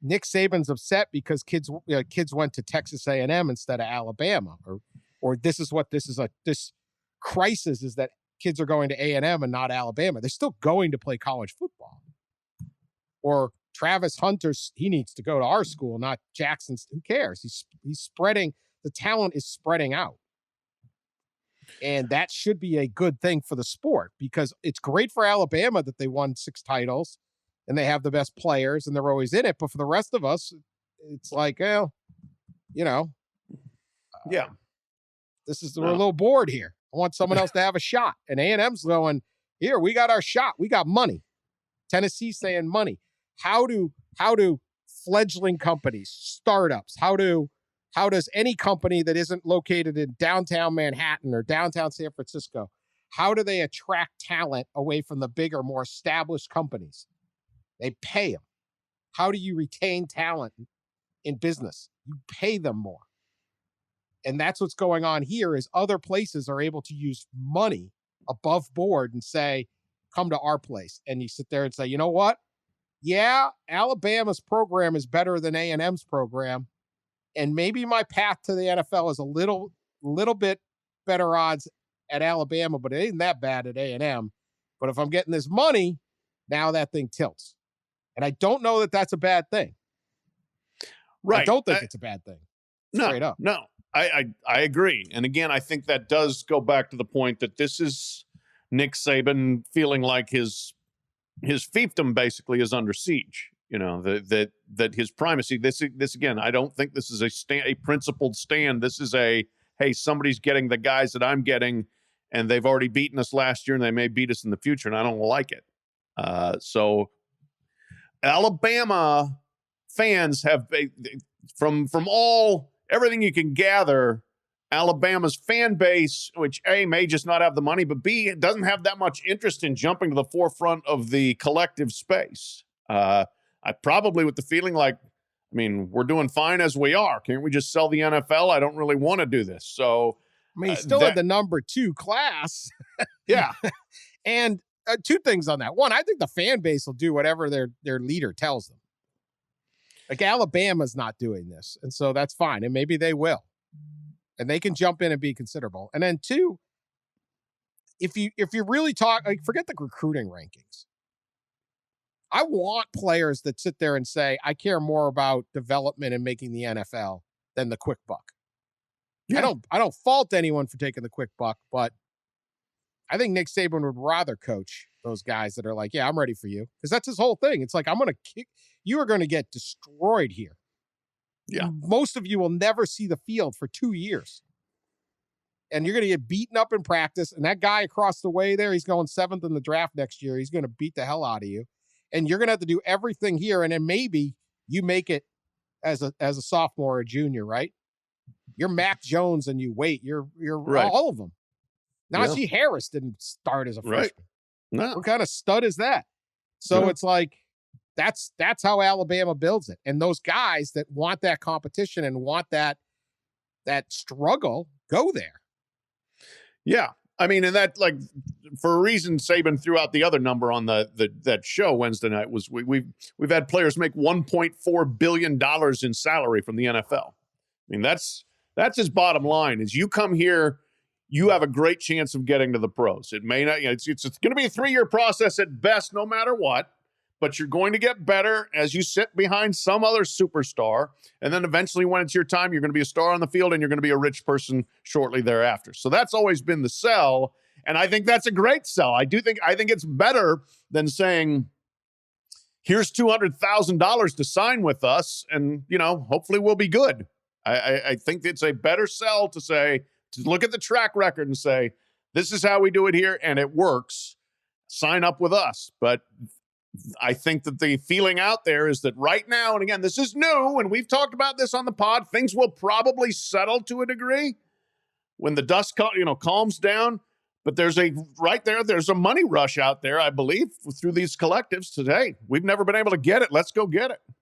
Nick Saban's upset because kids went to Texas A&M instead of Alabama, or this crisis is that kids are going to A&M and not Alabama. They're still going to play college football. Or Travis Hunter's, he needs to go to our school, not Jackson's. Who cares? He's spreading. The talent is spreading out. And that should be a good thing for the sport, because it's great for Alabama that they won 6 titles and they have the best players and they're always in it. But for the rest of us, it's like, well, yeah, we're a little bored here. I want someone else to have a shot. And A&M's going, here, we got our shot. We got money. Tennessee's saying money. How do fledgling companies, startups, how does any company that isn't located in downtown Manhattan or downtown San Francisco, how do they attract talent away from the bigger, more established companies? They pay them. How do you retain talent in business? You pay them more. And that's what's going on here, is other places are able to use money above board and say, come to our place. And you sit there and say, you know what? Yeah, Alabama's program is better than A&M's program. And maybe my path to the NFL is a little bit better odds at Alabama, but it ain't that bad at A&M. But if I'm getting this money, now that thing tilts. And I don't know that that's a bad thing. Right. I don't think it's a bad thing. Straight up. No, I agree. And again, I think that does go back to the point that this is Nick Saban feeling like his fiefdom basically is under siege. You know, that his primacy, this again, I don't think this is a principled stand. This is hey, somebody's getting the guys that I'm getting, and they've already beaten us last year, and they may beat us in the future, and I don't like it. So Alabama fans have, from everything you can gather, Alabama's fan base, which A, may just not have the money, but B, it doesn't have that much interest in jumping to the forefront of the collective space. I probably with the feeling like, I mean, we're doing fine as we are. Can't we just sell the NFL? I don't really want to do this. So, I mean, he's still at the number 2 class. Yeah. And 2 things on that. One, I think the fan base will do whatever their leader tells them. Like, Alabama's not doing this, and so that's fine. And maybe they will. And they can jump in and be considerable. And then 2, if you really talk, like, forget the recruiting rankings. I want players that sit there and say, I care more about development and making the NFL than the quick buck. Yeah. I don't fault anyone for taking the quick buck, but I think Nick Saban would rather coach those guys that are like, yeah, I'm ready for you. Because that's his whole thing. It's like, I'm going to kick, you are going to get destroyed here. Yeah. Most of you will never see the field for 2 years. And you're going to get beaten up in practice. And that guy across the way there, he's going 7th in the draft next year. He's going to beat the hell out of you. And you're going to have to do everything here. And then maybe you make it as a sophomore or junior, right? You're Mac Jones and you wait. You're right. All of them. Najee Harris didn't start as a freshman. Right. No. What kind of stud is that? So it's like, that's how Alabama builds it. And those guys that want that competition and want that struggle go there. Yeah. I mean, and that, like, for a reason Saban threw out the other number on that show Wednesday night was we've had players make $1.4 billion in salary from the NFL. I mean, that's his bottom line is you come here, you have a great chance of getting to the pros. It may not, it's going to be a 3-year process at best, no matter what, but you're going to get better as you sit behind some other superstar. And then eventually when it's your time, you're going to be a star on the field and you're going to be a rich person shortly thereafter. So that's always been the sell. And I think that's a great sell. I think it's better than saying, here's $200,000 to sign with us. And, hopefully we'll be good. I think it's a better sell to look at the track record and say, this is how we do it here. And it works. Sign up with us. But I think that the feeling out there is that right now, and again, this is new, and we've talked about this on the pod, things will probably settle to a degree when the dust calms down. But there's a money rush out there, I believe, through these collectives today. We've never been able to get it. Let's go get it.